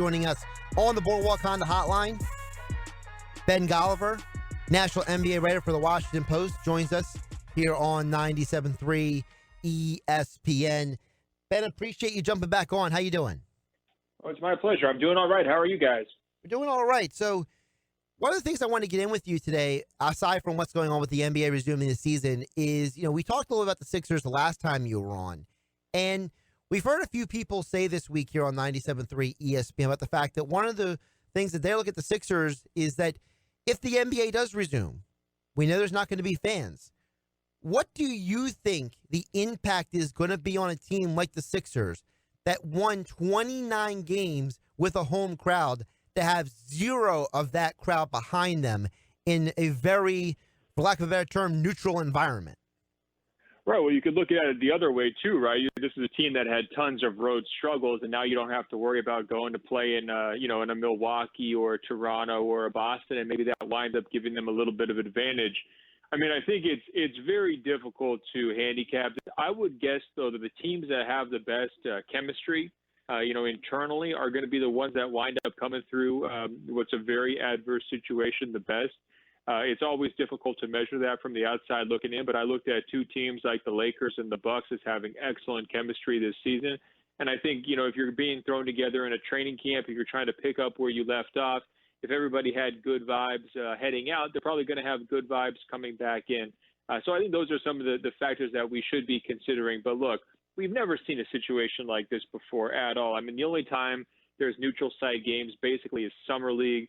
joining us on the Boardwalk Honda Hotline. Ben Golliver, national NBA writer for the Washington Post, joins us here on 97.3 ESPN. Ben, appreciate you jumping back on. How you doing? Oh, it's my pleasure. I'm doing all right. How are you guys? We're doing all right. So one of the things I want to get in with you today, aside from what's going on with the NBA resuming the season, is, we talked a little about the Sixers the last time you were on. And we've heard a few people say this week here on 97.3 ESPN about the fact that one of the things that they look at the Sixers is that if the NBA does resume, we know there's not going to be fans. What do you think the impact is going to be on a team like the Sixers that won 29 games with a home crowd to have zero of that crowd behind them in a very, for lack of a better term, neutral environment? Right. Well, you could look at it the other way too, right? This is a team that had tons of road struggles, and now you don't have to worry about going to play in, in a Milwaukee or a Toronto or a Boston, and maybe that winds up giving them a little bit of advantage. I mean, I think it's very difficult to handicap. I would guess, though, that the teams that have the best chemistry, internally are going to be the ones that wind up coming through what's a very adverse situation the best. It's always difficult to measure that from the outside looking in, but I looked at two teams like the Lakers and the Bucks as having excellent chemistry this season. And I think, if you're being thrown together in a training camp, if you're trying to pick up where you left off, if everybody had good vibes heading out, they're probably going to have good vibes coming back in. So I think those are some of the factors that we should be considering. But look, we've never seen a situation like this before at all. I mean, the only time there's neutral site games basically is summer league.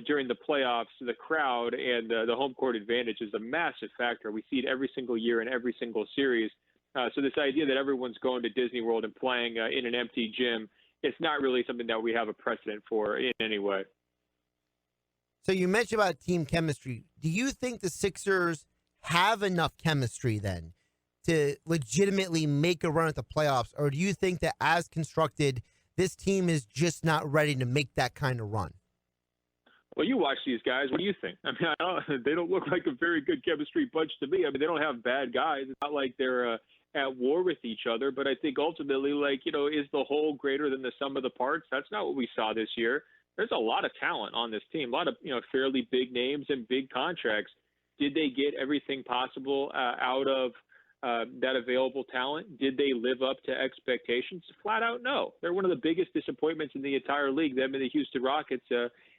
During the playoffs, the crowd and the home court advantage is a massive factor. We see it every single year in every single series. So this idea that everyone's going to Disney World and playing in an empty gym, it's not really something that we have a precedent for in any way. So you mentioned about team chemistry. Do you think the Sixers have enough chemistry then to legitimately make a run at the playoffs? Or do you think that as constructed, this team is just not ready to make that kind of run? Well, you watch these guys. What do you think? I mean, they don't look like a very good chemistry bunch to me. I mean, they don't have bad guys. It's not like they're at war with each other. But I think ultimately, is the whole greater than the sum of the parts? That's not what we saw this year. There's a lot of talent on this team, a lot of, fairly big names and big contracts. Did they get everything possible out of that available talent? Did they live up to expectations? Flat out, no. They're one of the biggest disappointments in the entire league, them and the Houston Rockets,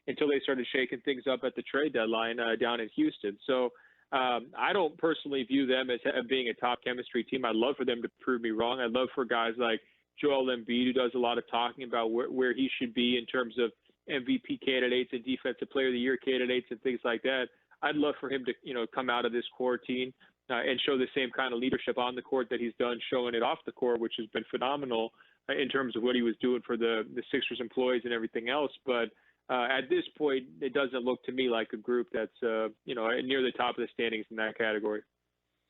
until they started shaking things up at the trade deadline down in Houston. So I don't personally view them as being a top chemistry team. I'd love for them to prove me wrong. I'd love for guys like Joel Embiid, who does a lot of talking about where he should be in terms of MVP candidates and Defensive Player of the Year candidates and things like that. I'd love for him to, come out of this core team and show the same kind of leadership on the court that he's done showing it off the court, which has been phenomenal in terms of what he was doing for the Sixers employees and everything else. But at this point, it doesn't look to me like a group that's, near the top of the standings in that category.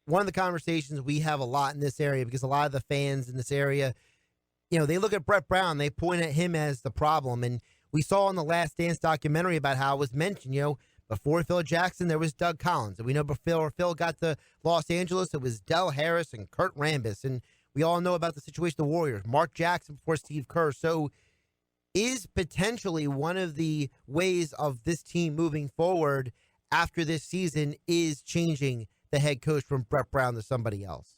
One of the conversations we have a lot in this area, because a lot of the fans in this area, they look at Brett Brown, they point at him as the problem. And we saw in the Last Dance documentary about how it was mentioned, before Phil Jackson, there was Doug Collins. And we know before Phil got to Los Angeles, it was Del Harris and Kurt Rambis. And we all know about the situation of the Warriors, Mark Jackson before Steve Kerr. So is potentially one of the ways of this team moving forward after this season is changing the head coach from Brett Brown to somebody else?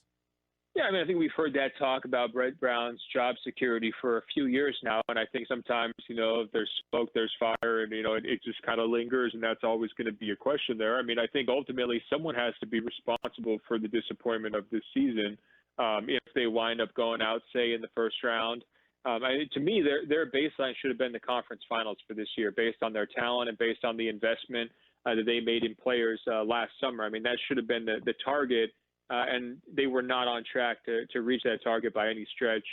Yeah, I mean, I think we've heard that talk about Brett Brown's job security for a few years now. And I think sometimes, if there's smoke, there's fire, and, it just kind of lingers, and that's always going to be a question there. I mean, I think ultimately someone has to be responsible for the disappointment of this season if they wind up going out, say, in the first round. To me, their baseline should have been the conference finals for this year based on their talent and based on the investment that they made in players last summer. I mean, that should have been the target. And they were not on track to reach that target by any stretch,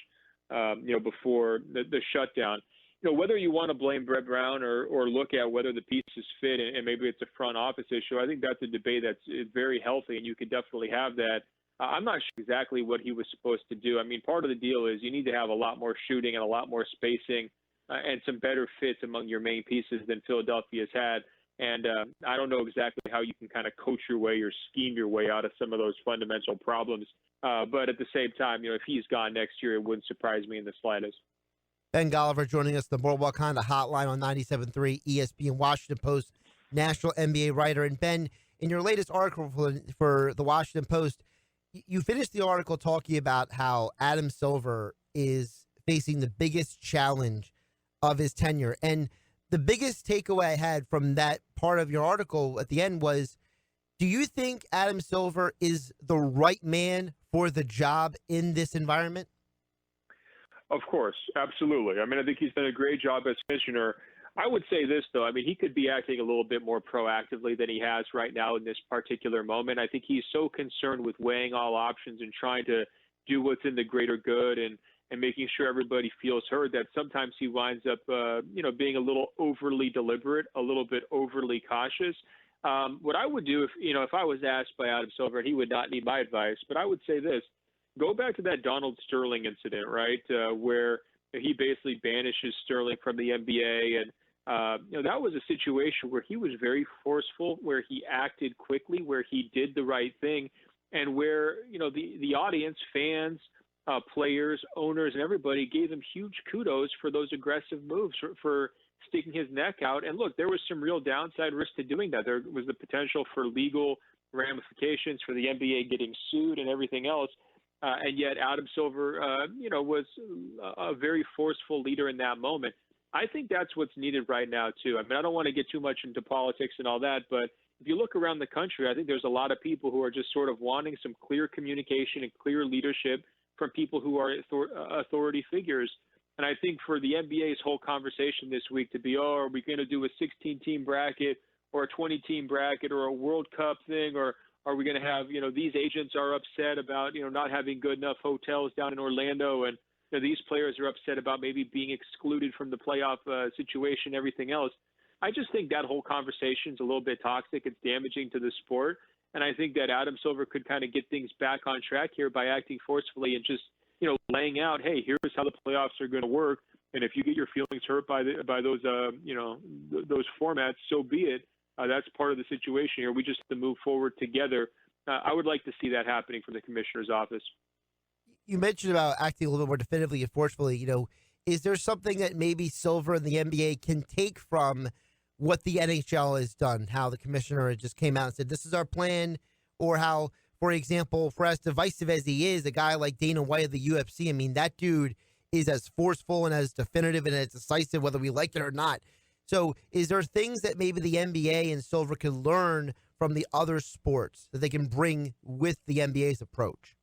before the shutdown. Whether you want to blame Brett Brown or look at whether the pieces fit and maybe it's a front office issue, I think that's a debate that's very healthy, and you can definitely have that. I'm not sure exactly what he was supposed to do. I mean, part of the deal is you need to have a lot more shooting and a lot more spacing and some better fits among your main pieces than Philadelphia's had. And I don't know exactly how you can kind of coach your way or scheme your way out of some of those fundamental problems. But at the same time, if he's gone next year, it wouldn't surprise me in the slightest. Ben Golliver joining us, the Boardwalk Honda Hotline on 97.3 ESPN Washington Post, national NBA writer. And Ben, in your latest article for the Washington Post, you finished the article talking about how Adam Silver is facing the biggest challenge of his tenure. And the biggest takeaway I had from that part of your article at the end was, do you think Adam Silver is the right man for the job in this environment? Of course, absolutely. I mean, I think he's done a great job as commissioner. I would say this, though. I mean, he could be acting a little bit more proactively than he has right now in this particular moment. I think he's so concerned with weighing all options and trying to do what's in the greater good and making sure everybody feels heard that sometimes he winds up, being a little overly deliberate, a little bit overly cautious. What I would do if I was asked by Adam Silver, and he would not need my advice, but I would say this: go back to that Donald Sterling incident, right, where he basically banishes Sterling from the NBA, and that was a situation where he was very forceful, where he acted quickly, where he did the right thing, and where the audience, fans, players, owners, and everybody gave him huge kudos for those aggressive moves, for sticking his neck out. And look, there was some real downside risk to doing that. There was the potential for legal ramifications, for the NBA getting sued and everything else. And yet Adam Silver, was a very forceful leader in that moment. I think that's what's needed right now, too. I mean, I don't want to get too much into politics and all that, but if you look around the country, I think there's a lot of people who are just sort of wanting some clear communication and clear leadership from people who are authority figures. And I think for the NBA's whole conversation this week to be, are we going to do a 16-team bracket or a 20-team bracket or a World Cup thing, or are we going to have, these agents are upset about, not having good enough hotels down in Orlando, and these players are upset about maybe being excluded from the playoff situation, everything else. I just think that whole conversation is a little bit toxic. It's damaging to the sport. And I think that Adam Silver could kind of get things back on track here by acting forcefully and just, laying out, hey, here's how the playoffs are going to work. And if you get your feelings hurt by those, those formats, so be it. That's part of the situation here. We just have to move forward together. I would like to see that happening from the commissioner's office. You mentioned about acting a little bit more definitively and forcefully. Is there something that maybe Silver and the NBA can take from what the NHL has done, how the commissioner just came out and said, this is our plan, or how, for example, for as divisive as he is, a guy like Dana White of the UFC, I mean, that dude is as forceful and as definitive and as decisive, whether we like it or not. So is there things that maybe the NBA and Silver can learn from the other sports that they can bring with the NBA's approach?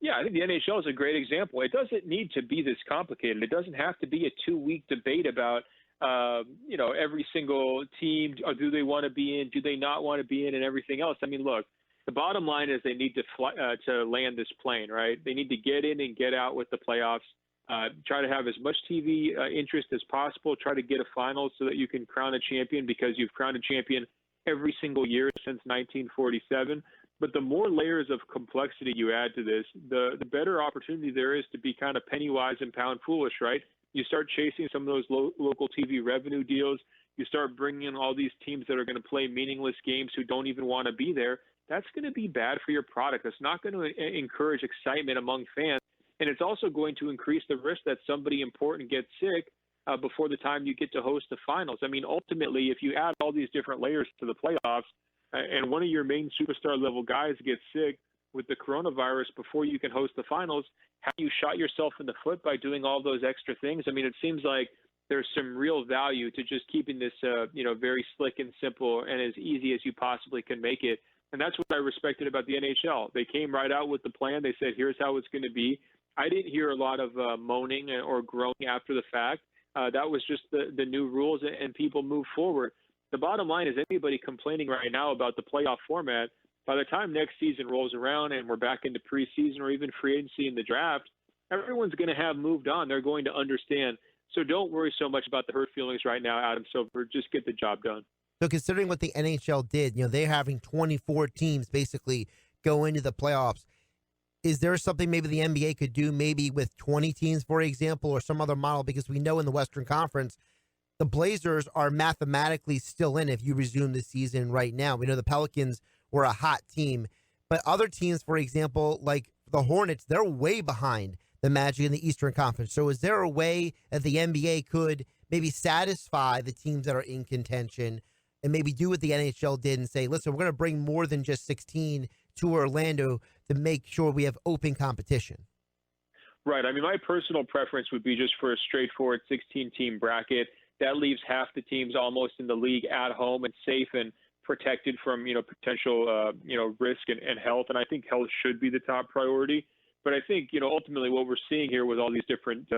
Yeah, I think the NHL is a great example. It doesn't need to be this complicated. It doesn't have to be a 2-week debate about, every single team. Or do they want to be in? Do they not want to be in? And everything else. I mean, look, the bottom line is they need to land this plane, right? They need to get in and get out with the playoffs. Try to have as much TV interest as possible. Try to get a final so that you can crown a champion, because you've crowned a champion every single year since 1947. But the more layers of complexity you add to this, the better opportunity there is to be kind of penny wise and pound foolish, right? You start chasing some of those local TV revenue deals. You start bringing in all these teams that are going to play meaningless games who don't even want to be there. That's going to be bad for your product. It's not going to encourage excitement among fans. And it's also going to increase the risk that somebody important gets sick before the time you get to host the finals. I mean, ultimately, if you add all these different layers to the playoffs, and one of your main superstar level guys gets sick with the coronavirus before you can host the finals, have you shot yourself in the foot by doing all those extra things? I mean, it seems like there's some real value to just keeping this, very slick and simple and as easy as you possibly can make it. And that's what I respected about the NHL. They came right out with the plan. They said, here's how it's going to be. I didn't hear a lot of moaning or groaning after the fact. That was just the new rules, and people move forward. The bottom line is anybody complaining right now about the playoff format, by the time next season rolls around and we're back into preseason or even free agency in the draft, everyone's going to have moved on. They're going to understand. So don't worry so much about the hurt feelings right now, Adam Silver. Just get the job done. So considering what the NHL did, they're having 24 teams basically go into the playoffs. Is there something maybe the NBA could do maybe with 20 teams, for example, or some other model? Because we know in the Western Conference, the Blazers are mathematically still in if you resume the season right now. We know the Pelicans were a hot team. But other teams, for example, like the Hornets, they're way behind. the Magic in the Eastern Conference. So is there a way that the NBA could maybe satisfy the teams that are in contention and maybe do what the NHL did and say, listen, we're going to bring more than just 16 to Orlando to make sure we have open competition? Right. I mean, my personal preference would be just for a straightforward 16-team bracket. That leaves half the teams almost in the league at home and safe and protected from, potential, risk and health. And I think health should be the top priority. But I think, ultimately what we're seeing here with all these different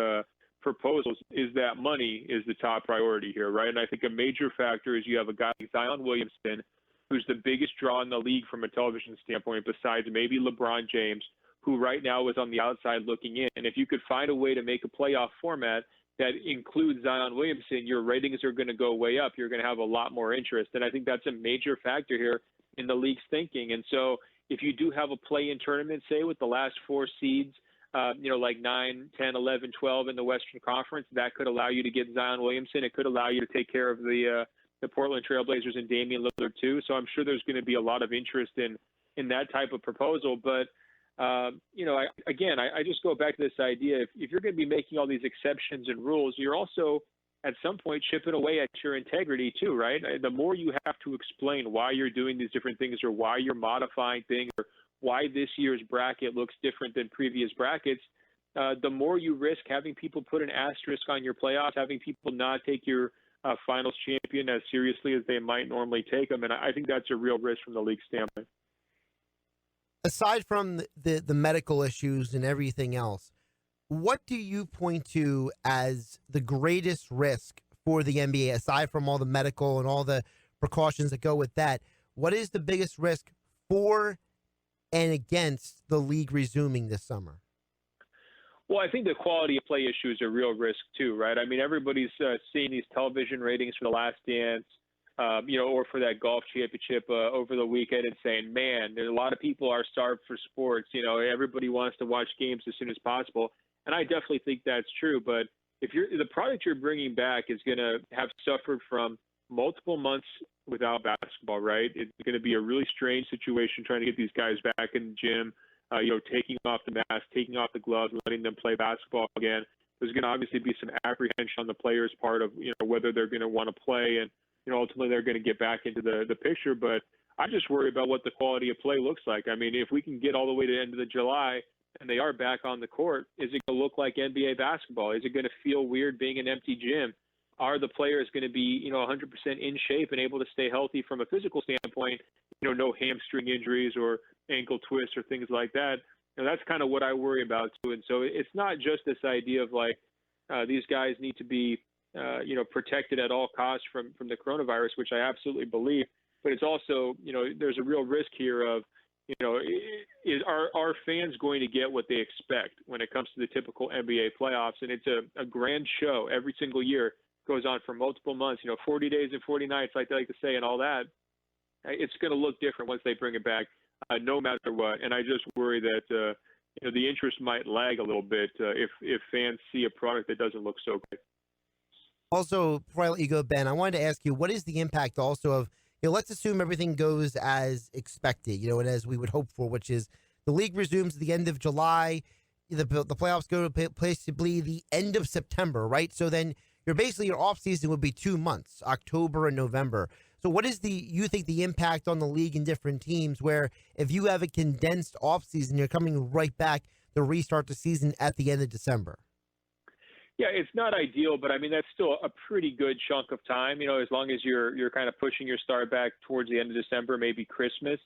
proposals is that money is the top priority here, right? And I think a major factor is you have a guy like Zion Williamson, who's the biggest draw in the league from a television standpoint, besides maybe LeBron James, who right now is on the outside looking in. And if you could find a way to make a playoff format that includes Zion Williamson, your ratings are going to go way up. You're going to have a lot more interest. And I think that's a major factor here in the league's thinking. And so if you do have a play-in tournament, say, with the last four seeds, like 9, 10, 11, 12 in the Western Conference, that could allow you to get Zion Williamson. It could allow you to take care of the Portland Trailblazers and Damian Lillard too. So I'm sure there's going to be a lot of interest in that type of proposal. But I just go back to this idea. If you're going to be making all these exceptions and rules, you're also at some point chipping away at your integrity too, right? The more you have to explain why you're doing these different things or why you're modifying things or why this year's bracket looks different than previous brackets, the more you risk having people put an asterisk on your playoffs, having people not take your finals champion as seriously as they might normally take them. And I think that's a real risk from the league standpoint. Aside from the medical issues and everything else, what do you point to as the greatest risk for the NBA, aside from all the medical and all the precautions that go with that? What is the biggest risk for and against the league resuming this summer? Well, I think the quality of play issue is a real risk too, right? I mean, everybody's seeing these television ratings for The Last Dance, or for that golf championship over the weekend and saying, man, there's a lot of people are starved for sports. Everybody wants to watch games as soon as possible. And I definitely think that's true. But if the product you're bringing back is going to have suffered from multiple months without basketball, right? It's going to be a really strange situation trying to get these guys back in the gym, taking off the mask, taking off the gloves, and letting them play basketball again. There's going to obviously be some apprehension on the players' part of, whether they're going to want to play and, ultimately they're going to get back into the picture. But I just worry about what the quality of play looks like. I mean, if we can get all the way to the end of July and they are back on the court, is it going to look like NBA basketball? Is it going to feel weird being an empty gym? Are the players going to be, 100% in shape and able to stay healthy from a physical standpoint? No hamstring injuries or ankle twists or things like that. That's kind of what I worry about too. And so it's not just this idea of like these guys need to be, protected at all costs from the coronavirus, which I absolutely believe. But it's also, there's a real risk here of, are fans going to get what they expect when it comes to the typical NBA playoffs? And it's a grand show every single year, goes on for multiple months, 40 days and 40 nights, like they like to say, and all that. It's going to look different once they bring it back, no matter what. And I just worry that, the interest might lag a little bit if fans see a product that doesn't look so great. Also, before I let you go, Ben, I wanted to ask you, what is the impact also of, let's assume everything goes as expected, and as we would hope for, which is the league resumes at the end of July, the playoffs go to basically the end of September, right? So then your off season would be 2 months, October and November. So what is you think the impact on the league and different teams, where if you have a condensed off season, you're coming right back to restart the season at the end of December? Yeah, it's not ideal, but I mean, that's still a pretty good chunk of time, as long as you're kind of pushing your start back towards the end of December, maybe Christmas.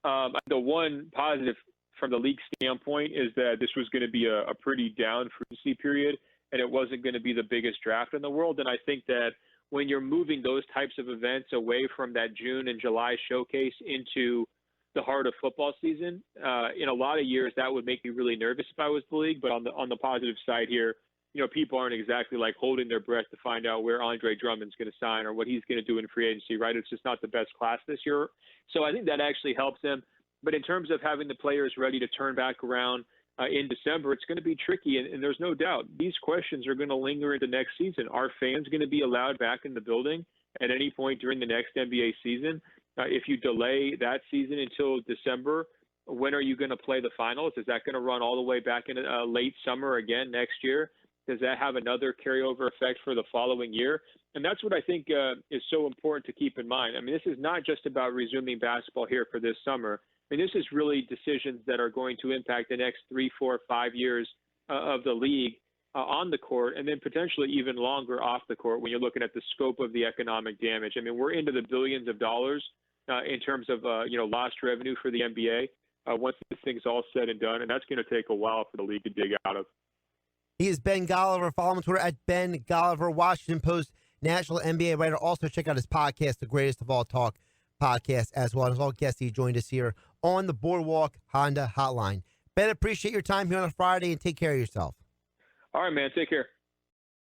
The one positive from the league standpoint is that this was going to be a pretty down free agency period, and it wasn't going to be the biggest draft in the world. And I think that when you're moving those types of events away from that June and July showcase into the heart of football season, in a lot of years, that would make me really nervous if I was the league. But on the positive side here, people aren't exactly like holding their breath to find out where Andre Drummond's going to sign or what he's going to do in free agency, right? It's just not the best class this year. So I think that actually helps them. But in terms of having the players ready to turn back around in December, it's going to be tricky. And there's no doubt these questions are going to linger into next season. Are fans going to be allowed back in the building at any point during the next NBA season? If you delay that season until December, when are you going to play the finals? Is that going to run all the way back in late summer again next year? Does that have another carryover effect for the following year? And that's what I think is so important to keep in mind. I mean, this is not just about resuming basketball here for this summer. I mean, this is really decisions that are going to impact the next 3, 4, 5 years of the league on the court, and then potentially even longer off the court when you're looking at the scope of the economic damage. I mean, we're into the billions of dollars in terms of lost revenue for the NBA once this thing's all said and done, and that's going to take a while for the league to dig out of. He is Ben Golliver. Follow him on Twitter at Ben Golliver, Washington Post national NBA writer. Also, check out his podcast, The Greatest of All Talk podcast, as well. And as all guests, he joined us here on the Boardwalk Honda Hotline. Ben, appreciate your time here on a Friday, and take care of yourself. All right, man. Take care.